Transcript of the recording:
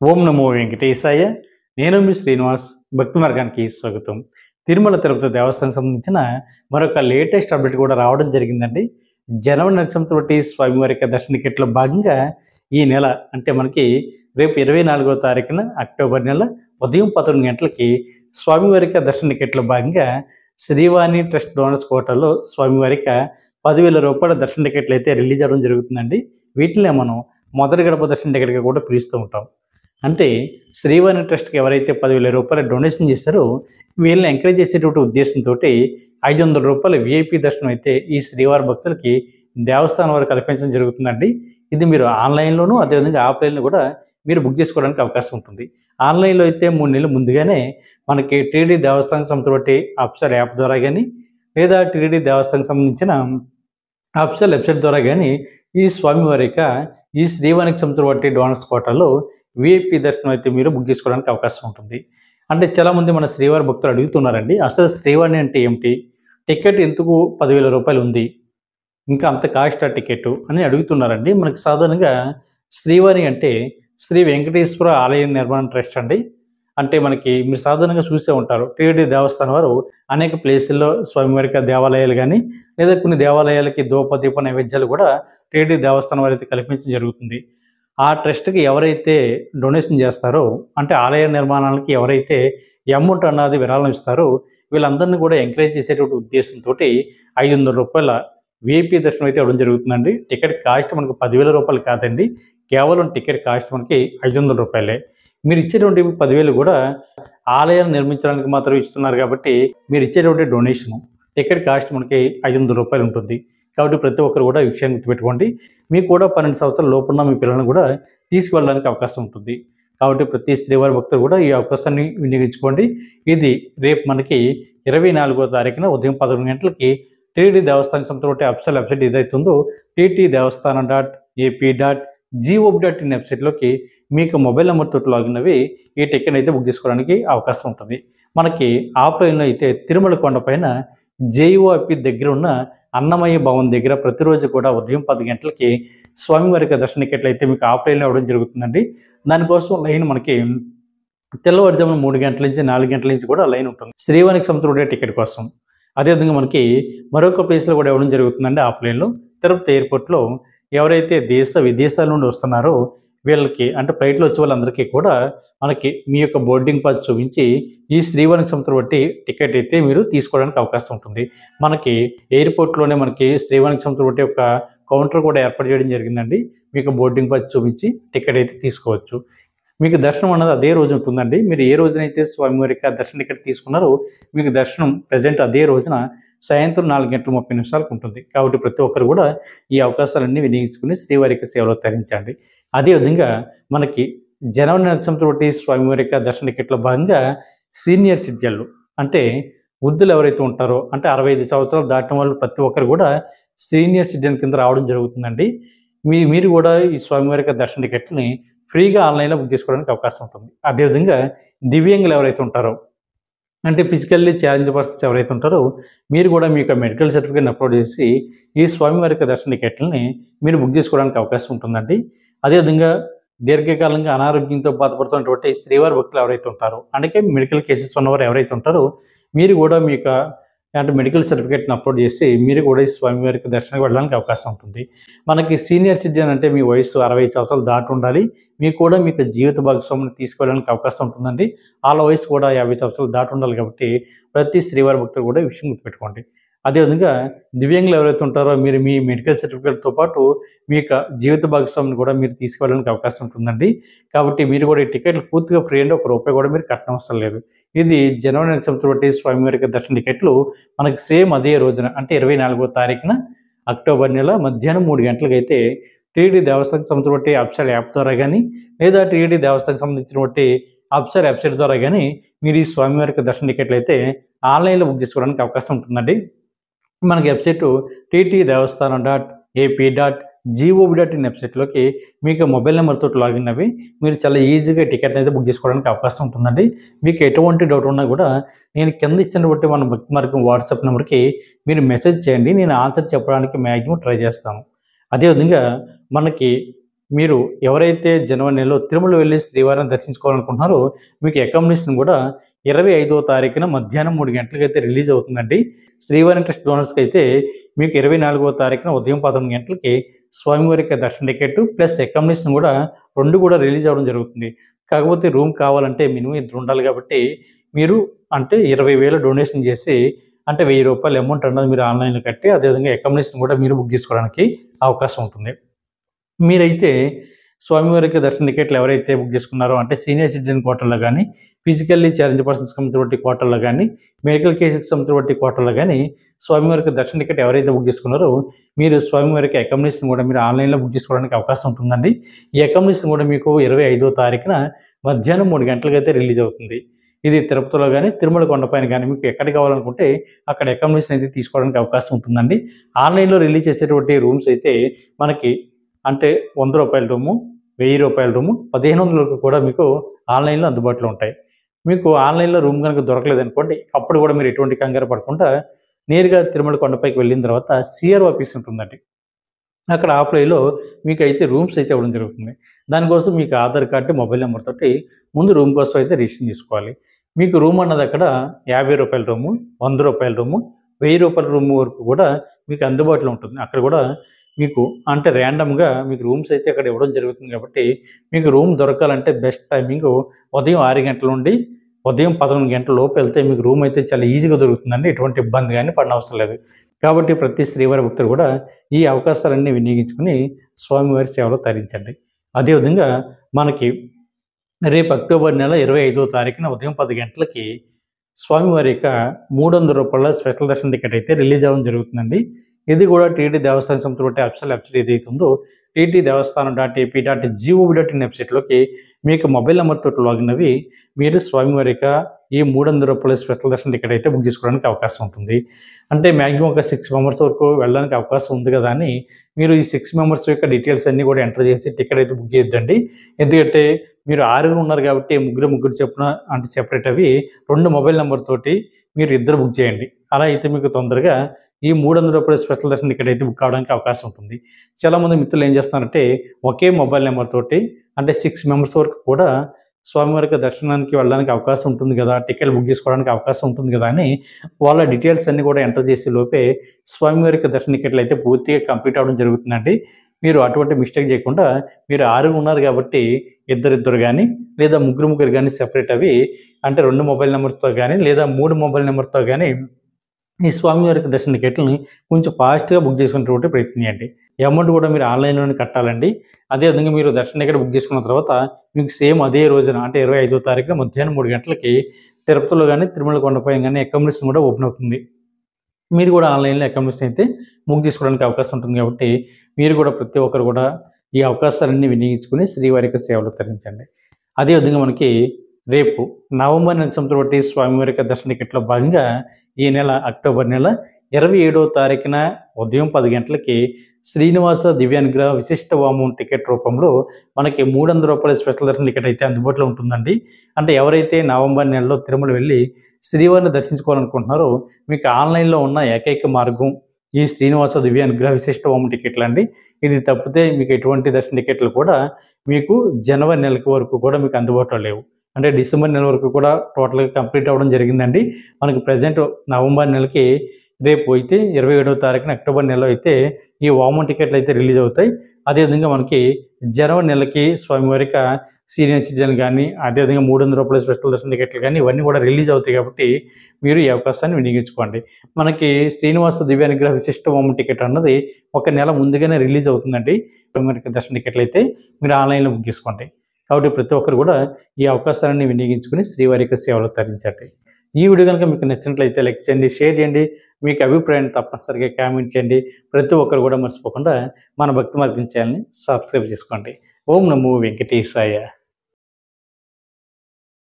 ఓం నమో వెంకటేశాయ. నేను మీ శ్రీనివాస్. భక్తి మార్గానికి స్వాగతం. తిరుమల తిరుపతి దేవస్థానం సంబంధించిన మరొక లేటెస్ట్ అప్డేట్ కూడా రావడం జరిగిందండి. జనవరి నక్షత్రం బట్టి స్వామివారి యొక్క దర్శన టికెట్లో భాగంగా ఈ నెల అంటే మనకి రేపు 24వ తారీఖున అక్టోబర్ నెల ఉదయం 11 గంటలకి స్వామివారి యొక్క దర్శన టికెట్లో భాగంగా శ్రీవాణి ట్రస్ట్ డోనర్స్ కోటాలో స్వామివారి యొక్క 10,000 రూపాయల దర్శన టికెట్లు అయితే రిలీజ్ అవ్వడం జరుగుతుందండి. వీటినే మనం మొదటి గడప దర్శన టికెట్గా కూడా పిలుస్తూ ఉంటాం. అంటే శ్రీవాణి ట్రస్ట్కి ఎవరైతే 10,000 రూపాయల డొనేషన్ చేస్తారో వీళ్ళని ఎంకరేజ్ చేసేటువంటి ఉద్దేశంతో 500 రూపాయల విఐపి దర్శనం అయితే ఈ శ్రీవారి భక్తులకి దేవస్థానం వారు కల్పించడం జరుగుతుందండి. ఇది మీరు ఆన్లైన్లోనూ అదేవిధంగా ఆఫ్లైన్లో కూడా మీరు బుక్ చేసుకోవడానికి అవకాశం ఉంటుంది. ఆన్లైన్లో అయితే 3 నెలలు ముందుగానే మనకి టీడీ దేవస్థానం సంస్థ బట్టి అఫీషియల్ యాప్ ద్వారా కానీ లేదా టీడీ దేవస్థానం సంబంధించిన అఫీషియల్ వెబ్సైట్ ద్వారా కానీ ఈ స్వామివారి యొక్క ఈ శ్రీవాణికి సంస్థ బట్టి డోనర్స్ కోటాలో విఐపి దర్శనం అయితే మీరు బుక్ చేసుకోవడానికి అవకాశం ఉంటుంది. అంటే చాలామంది మన శ్రీవారి భక్తులు అడుగుతున్నారండి, అసలు శ్రీవాణి అంటే ఏమిటి, టికెట్ ఎందుకు 10,000 రూపాయలు ఉంది, ఇంకా అంత కాస్ట్ ఆ టికెట్ అని అడుగుతున్నారండి. మనకి సాధారణంగా శ్రీవాణి అంటే శ్రీ వెంకటేశ్వర ఆలయ నిర్మాణ ట్రస్ట్ అండి. అంటే మనకి మీరు సాధారణంగా చూసే ఉంటారు, టీడీ దేవస్థానం వారు అనేక ప్లేసుల్లో స్వామివారికి దేవాలయాలు కానీ లేదా కొన్ని దేవాలయాలకి దీప నైవేద్యాలు కూడా టీడీ దేవస్థానం వారు అయితే కల్పించడం జరుగుతుంది. ఆ ట్రస్ట్కి ఎవరైతే డొనేషన్ చేస్తారో అంటే ఆలయ నిర్మాణాలకి ఎవరైతే అమౌంట్ అన్నది విరాళం ఇస్తారో వీళ్ళందరినీ కూడా ఎంకరేజ్ చేసేటువంటి ఉద్దేశంతో 500 రూపాయల విఐపి దర్శనం అయితే ఇవ్వడం జరుగుతుందండి. టికెట్ కాస్ట్ మనకు 10,000 రూపాయలు కాదండి, కేవలం టికెట్ కాస్ట్ మనకి 500 రూపాయలే. మీరు ఇచ్చేటువంటి 10,000 కూడా ఆలయాన్ని నిర్మించడానికి మాత్రం ఇస్తున్నారు కాబట్టి మీరు ఇచ్చేటువంటి డొనేషను టికెట్ కాస్ట్ మనకి 500 రూపాయలు ఉంటుంది. కాబట్టి ప్రతి ఒక్కరు కూడా ఈ విషయాన్ని గుర్తుపెట్టుకోండి. మీకు కూడా 12 సంవత్సరాల లోపున్న మీ పిల్లలను కూడా తీసుకువెళ్ళడానికి అవకాశం ఉంటుంది. కాబట్టి ప్రతి శ్రీవారి భక్తులు కూడా ఈ అవకాశాన్ని వినియోగించుకోండి. ఇది రేపు మనకి 24వ తారీఖున ఉదయం 11 గంటలకి టీటీ దేవస్థానం సంస్థ అఫీషియల్ వెబ్సైట్ ఏదైతుందో tt.devastanam.ap.gov.in వెబ్సైట్లోకి మీకు మొబైల్ నెంబర్ తోటి లాగిన్ అవి ఈ టికెట్ అయితే బుక్ చేసుకోవడానికి అవకాశం ఉంటుంది. మనకి ఆఫ్లైన్లో అయితే తిరుమల కొండపైన జేఈఓపి దగ్గర ఉన్న అన్నమయ్య భవన్ దగ్గర ప్రతిరోజు కూడా ఉదయం 10 గంటలకి స్వామివారికి దర్శన టికెట్లు అయితే మీకు ఆఫ్లైన్లో ఇవ్వడం జరుగుతుందండి. దానికోసం లైన్ మనకి తెల్లవారుజామున 3 గంటల నుంచి 4 గంటల నుంచి కూడా లైన్ ఉంటుంది శ్రీవాణికి సంబంధించిన టికెట్ కోసం. అదేవిధంగా మనకి మరొక ప్లేస్లో కూడా ఇవ్వడం జరుగుతుందండి ఆఫ్లైన్లో. తిరుపతి ఎయిర్పోర్ట్లో ఎవరైతే విదేశాల నుండి వస్తున్నారో వీళ్ళకి అంటే ఫ్లైట్లో వచ్చే వాళ్ళందరికీ కూడా మనకి మీ యొక్క బోర్డింగ్ పాస్ చూపించి ఈ శ్రీవాణికి సంస్థ బట్టి టికెట్ అయితే మీరు తీసుకోవడానికి అవకాశం ఉంటుంది. మనకి ఎయిర్పోర్ట్లోనే మనకి శ్రీవాణికి సంస్థ బట్టి ఒక కౌంటర్ కూడా ఏర్పాటు చేయడం జరిగిందండి. మీకు బోర్డింగ్ పాస్ చూపించి టికెట్ అయితే తీసుకోవచ్చు. మీకు దర్శనం అన్నది అదే రోజు ఉంటుందండి. మీరు ఏ రోజునైతే స్వామివారి యొక్క దర్శన టికెట్ తీసుకున్నారో మీకు దర్శనం ప్రజెంట్ అదే రోజున సాయంత్రం 4:30 ఉంటుంది. కాబట్టి ప్రతి ఒక్కరు కూడా ఈ అవకాశాలన్నీ వినియోగించుకుని శ్రీవారి యొక్క సేవలో తరించండి. అదేవిధంగా మనకి జనవరి నక్షత్రం బట్టి స్వామివారి యొక్క దర్శన టికెట్లో భాగంగా సీనియర్ సిటిజన్లు అంటే వృద్ధులు ఎవరైతే ఉంటారో అంటే 65 సంవత్సరాలు దాటిన వాళ్ళు ప్రతి ఒక్కరు కూడా సీనియర్ సిటిజన్ కింద రావడం జరుగుతుందండి. మీరు కూడా ఈ స్వామివారి యొక్క దర్శన టికెట్ని ఫ్రీగా ఆన్లైన్లో బుక్ చేసుకోవడానికి అవకాశం ఉంటుంది. అదేవిధంగా దివ్యాంగులు ఎవరైతే ఉంటారో అంటే ఫిజికల్లీ ఛాలెంజ్ పర్సన్స్ ఎవరైతే ఉంటారో మీరు కూడా మీ యొక్క మెడికల్ సర్టిఫికేట్ని అప్లోడ్ చేసి ఈ స్వామివారి యొక్క దర్శన టికెట్లని మీరు బుక్ చేసుకోవడానికి అవకాశం ఉంటుందండి. అదేవిధంగా దీర్ఘకాలంగా అనారోగ్యంతో బాధపడుతున్నటువంటి శ్రీవారి భక్తులు ఎవరైతే ఉంటారో అంటే మెడికల్ కేసెస్ ఉన్నవారు ఎవరైతే ఉంటారో మీరు కూడా మీ యొక్క అంటే మెడికల్ సర్టిఫికేట్ని అప్లోడ్ చేసి మీరు కూడా ఈ స్వామివారికి దర్శనానికి వెళ్ళడానికి అవకాశం ఉంటుంది. మనకి సీనియర్ సిటిజన్ అంటే మీ వయసు 60 సంవత్సరాలు దాటి ఉండాలి. మీకు కూడా మీకు జీవిత భాగస్వామిని తీసుకెళ్ళడానికి అవకాశం ఉంటుందండి. వాళ్ళ వయసు కూడా 50 సంవత్సరాలు దాటి ఉండాలి. కాబట్టి ప్రతి శ్రీవారి భక్తులు కూడా ఈ విషయం గుర్తుపెట్టుకోండి. అదేవిధంగా దివ్యాంగులు ఎవరైతే ఉంటారో మీరు మీ మెడికల్ సర్టిఫికేట్తో పాటు మీ యొక్క జీవిత భాగస్వామిని కూడా మీరు తీసుకెళ్ళడానికి అవకాశం ఉంటుందండి. కాబట్టి మీరు కూడా ఈ టికెట్లు పూర్తిగా ఫ్రీ అండి, ₹1 కూడా మీరు కట్టనవసరం లేదు. ఇది జనవరి నక్షత్రం బట్టి స్వామివారికి దర్శన టికెట్లు మనకి సేమ్ అదే రోజున అంటే 24వ తారీఖున అక్టోబర్ నెల మధ్యాహ్నం 3 గంటలకు అయితే టీడీ దేవస్థానం సంస్థ బట్టి అఫీషియల్ యాప్ ద్వారా కానీ లేదా టీడీ దేవస్థానం సంబంధించినటువంటి అఫీషియల్ వెబ్సైట్ ద్వారా కానీ మీరు ఈ స్వామివారికి దర్శన టికెట్లు అయితే ఆన్లైన్లో బుక్ చేసుకోవడానికి అవకాశం ఉంటుందండి. మనకి వెబ్సైట్ tt.devastanam.ap.gov.in వెబ్సైట్లోకి మీకు మొబైల్ నెంబర్ తోటి లాగిన్ అవి మీరు చాలా ఈజీగా టికెట్ అయితే బుక్ చేసుకోవడానికి అవకాశం ఉంటుందండి. మీకు ఎటువంటి డౌట్ ఉన్నా కూడా నేను కింద ఇచ్చిన బట్టి మన భక్తి మార్గం వాట్సాప్ నెంబర్కి మీరు మెసేజ్ చేయండి, నేను ఆన్సర్ చెప్పడానికి మ్యాక్సిమం ట్రై చేస్తాను. అదేవిధంగా మనకి మీరు ఎవరైతే జనవరి నెలలో తిరుమల వెళ్ళి శ్రీవారిని దర్శించుకోవాలనుకుంటున్నారో మీకు అకామిడేషన్ కూడా 25వ తారీఖున మధ్యాహ్నం 3 గంటలకైతే రిలీజ్ అవుతుందండి. శ్రీవారి ట్రస్ట్ డోనర్స్కి అయితే మీకు 24వ తారీఖున ఉదయం 11 గంటలకి స్వామివారికి దర్శన టికెట్ ప్లస్ అకామిడేషన్ కూడా 2 కూడా రిలీజ్ అవ్వడం జరుగుతుంది. కాకపోతే రూమ్ కావాలంటే మినిమం ఇద్దరు ఉండాలి కాబట్టి మీరు అంటే 20,000 డొనేషన్ చేసి అంటే ₹1000 అమౌంట్ అన్నది మీరు ఆన్‌లైన్‌లో కట్టి అదేవిధంగా అకామిడేషన్ కూడా మీరు బుక్ చేసుకోవడానికి అవకాశం ఉంటుంది. మీరైతే స్వామివారికి దర్శన టికెట్లు ఎవరైతే బుక్ చేసుకున్నారో అంటే సీనియర్ సిటిజన్ కోటాలో గానీ, ఫిజికల్లీ ఛాలెంజ్డ్ పర్సన్స్‌కి సంబంధించినటువంటి కోటాలో గానీ, మెడికల్ కేసెస్‌కి సంబంధించినటువంటి కోటాలో గానీ, స్వామివారికి దర్శన టికెట్ ఎవరైతే బుక్ చేసుకున్నారో మీరు స్వామివారికి అకామిడేషన్ కూడా మీరు ఆన్‌లైన్‌లో బుక్ చేసుకోవడానికి అవకాశం ఉంటుందండి. ఈ అకామిడేషన్ కూడా మీకు 25వ తారీఖున మధ్యాహ్నం 3 గంటలకైతే రిలీజ్ అవుతుంది. ఇది తిరుపతిలో గానీ, తిరుమల కొండపైన గానీ మీకు ఎక్కడ కావాలనుకుంటే అక్కడ అకామిడేషన్ అయితే తీసుకోవడానికి అవకాశం ఉంటుందండి. ఆన్‌లైన్‌లో రిలీజ్ చేసేటువంటి రూమ్స్ అయితే మనకి అంటే ₹100 రూము, ₹1000 రూము, 1500 వరకు కూడా మీకు ఆన్‌లైన్‌లో అందుబాటులో ఉంటాయి. మీకు ఆన్‌లైన్‌లో రూమ్ గనుక దొరకలేదనుకోండి, అప్పుడు కూడా మీరు ఎటువంటి కంగారు పడకుండా నేరుగా తిరుమల కొండపైకి వెళ్ళిన తర్వాత సీఆర్ఓ ఆఫీస్ ఉంటుందండి. అక్కడ ఆఫ్‌లైన్‌లో మీకైతే రూమ్స్ అయితే ఇవ్వడం జరుగుతుంది. దానికోసం మీకు ఆధార్ కార్డ్, మొబైల్ నంబర్ తోటి ముందు రూమ్ కోసం అయితే రిజిస్ట్రేషన్ చేసుకోవాలి. మీకు రూమ్ అన్నది అక్కడ ₹50 రూము, ₹100 రూము, ₹1000 రూమ్ వరకు కూడా మీకు అందుబాటులో ఉంటుంది. అక్కడ కూడా మీకు అంటే ర్యాండమ్‌గా మీకు రూమ్స్ అయితే అక్కడ ఇవ్వడం జరుగుతుంది కాబట్టి మీకు రూమ్ దొరకాలంటే బెస్ట్ టైమింగు ఉదయం 6 గంటల నుండి ఉదయం 11 గంటల లోపు వెళ్తే మీకు రూమ్ అయితే చాలా ఈజీగా దొరుకుతుందండి. ఎటువంటి ఇబ్బంది గాని పడనవసరం లేదు. కాబట్టి ప్రతి శ్రీవారి భక్తులు కూడా ఈ అవకాశాలన్నీ వినియోగించుకొని స్వామివారి సేవలో తరించండి. అదేవిధంగా మనకి రేపు అక్టోబర్ నెల 25వ తారీఖున ఉదయం 10 గంటలకి స్వామివారి యొక్క ₹300 స్పెషల్ దర్శన టికెట్ అయితే రిలీజ్ అవ్వడం జరుగుతుందండి. ఇది కూడా టీటీ దేవస్థానం సంబంధించిన అఫీషియల్ వెబ్‌సైట్ ఏదైతే ఉందో ttdevaస్థానం.ap.gov.in వెబ్‌సైట్‌లోకి మీకు మొబైల్ నంబర్ తోటి లాగిన్ అవ్వి మీరు స్వామివారి యొక్క ఈ ₹300 స్పెషల్ దర్శన టికెట్ అయితే బుక్ చేసుకోవడానికి అవకాశం ఉంటుంది. అంటే మాక్సిమం ఒక 6 మెంబర్స్ వరకు వెళ్ళడానికి అవకాశం ఉంది కదా అని మీరు ఈ 6 మెంబర్స్ యొక్క డీటెయిల్స్ అన్నీ కూడా ఎంటర్ చేసి టికెట్ అయితే బుక్ చేయొద్దండి. ఎందుకంటే మీరు 6 ఉన్నారు కాబట్టి ముగ్గురు చొప్పున అంటే సెపరేట్ అవి 2 మొబైల్ నంబర్ తోటి మీరు ఇద్దరు బుక్ చేయండి. అలా అయితే మీకు తొందరగా ఈ ₹300 స్పెషల్ దర్శన టికెట్ అయితే బుక్ అవ్వడానికి అవకాశం ఉంటుంది. చాలామంది మిత్రులు ఏం చేస్తున్నారంటే ఒకే మొబైల్ నెంబర్ తోటి అంటే 6 మెంబర్స్ వరకు కూడా స్వామివారికి దర్శనానికి వెళ్ళడానికి అవకాశం ఉంటుంది కదా! టికెట్ బుక్ చేసుకోవడానికి అవకాశం ఉంటుంది కదా! అని వాళ్ళ డీటెయిల్స్ అన్నీ కూడా ఎంటర్ చేసే లోపే స్వామివారికి దర్శన టికెట్లు అయితే పూర్తిగా కంప్లీట్ అవ్వడం జరుగుతుందండి. మీరు అటువంటి మిస్టేక్ చేయకుండా మీరు 6 ఉన్నారు కాబట్టి ఇద్దరిద్దరు గానీ లేదా ముగ్గురు గానీ సెపరేట్ అవి అంటే 2 మొబైల్ నంబర్స్‌తో గానీ లేదా 3 మొబైల్ నంబర్‌తో గానీ ఈ స్వామివారికి దర్శన టికెట్‌లని కొంచెం ఫాస్ట్‌గా బుక్ చేసుకునేటువంటి ప్రయత్నం చేయండి. ఈ అమౌంట్ కూడా మీరు ఆన్‌లైన్‌లోనే కట్టాలండి. అదేవిధంగా మీరు దర్శన టికెట్ బుక్ చేసుకున్న తర్వాత మీకు సేమ్ అదే రోజున అంటే 25వ తారీఖున మధ్యాహ్నం 3 గంటలకి తిరుపతిలో గానీ, తిరుమల కొండపైన గానీ అకామిడేషన్ కూడా ఓపెన్ అవుతుంది. మీరు కూడా ఆన్‌లైన్‌లో అకామిడేషన్ అయితే బుక్ చేసుకోవడానికి అవకాశం ఉంటుంది కాబట్టి మీరు కూడా ప్రతి ఒక్కరు కూడా ఈ అవకాశాలన్నీ వినియోగించుకొని శ్రీవారికి సేవలో తరించండి. అదేవిధంగా మనకి రేపు నవంబర్ నెలకు సంబంధించినటువంటి స్వామివారి యొక్క దర్శన టికెట్‌లో భాగంగా ఈ నెల అక్టోబర్ నెల 27వ తారీఖున ఉదయం 10 గంటలకి శ్రీనివాస దివ్యానుగ్రహ విశిష్ట వామం టికెట్ రూపంలో మనకి ₹300 స్పెషల్ దర్శన టికెట్ అయితే అందుబాటులో ఉంటుందండి. అంటే ఎవరైతే నవంబర్ నెలలో తిరుమల వెళ్ళి శ్రీవారిని దర్శించుకోవాలనుకుంటున్నారో మీకు ఆన్‌లైన్‌లో ఉన్న ఏకైక మార్గం ఈ శ్రీనివాస దివ్యానుగ్రహ విశిష్ట వామం టికెట్లండి. ఇది తప్పితే మీకు ఎటువంటి దర్శన టికెట్లు కూడా మీకు జనవరి నెల వరకు కూడా మీకు అందుబాటులో లేవు. అంటే డిసెంబర్ నెల వరకు కూడా టోటల్‌గా కంప్లీట్ అవ్వడం జరిగిందండి. మనకి ప్రెజెంట్ నవంబర్ నెలకి రేపు అయితే 27వ తారీఖున అక్టోబర్ నెలలో అయితే ఈ వామన్ టికెట్లు అయితే రిలీజ్ అవుతాయి. అదేవిధంగా మనకి జనవరి నెలకి స్వామివారి యొక్క సీనియర్ సిటిజన్ గానీ, అదేవిధంగా ₹300 స్పెషల్ దర్శన టికెట్లు గానీ ఇవన్నీ కూడా రిలీజ్ అవుతాయి కాబట్టి మీరు ఈ అవకాశాన్ని వినియోగించుకోండి. మనకి శ్రీనివాస దివ్యానుగ్రహ విశిష్ట వామన్ టికెట్ అన్నది ఒక నెల ముందుగానే రిలీజ్ అవుతుందండి. స్వామివారికి దర్శన టికెట్లు అయితే మీరు ఆన్‌లైన్‌లో బుక్ చేసుకోండి. కాబట్టి ప్రతి ఒక్కరు కూడా ఈ అవకాశాన్ని వినియోగించుకొని శ్రీవారి యొక్క సేవలో తరించండి. ఈ వీడియో కనుక మీకు నచ్చినట్లయితే లైక్ చేయండి, షేర్ చేయండి. మీకు అభిప్రాయాన్ని తప్పనిసరిగా కామెంట్ చేయండి. ప్రతి ఒక్కరు కూడా మర్చిపోకుండా మన భక్తి మార్గం ఛానల్‌ని సబ్స్క్రైబ్ చేసుకోండి. ఓం నమో వెంకటేశాయ.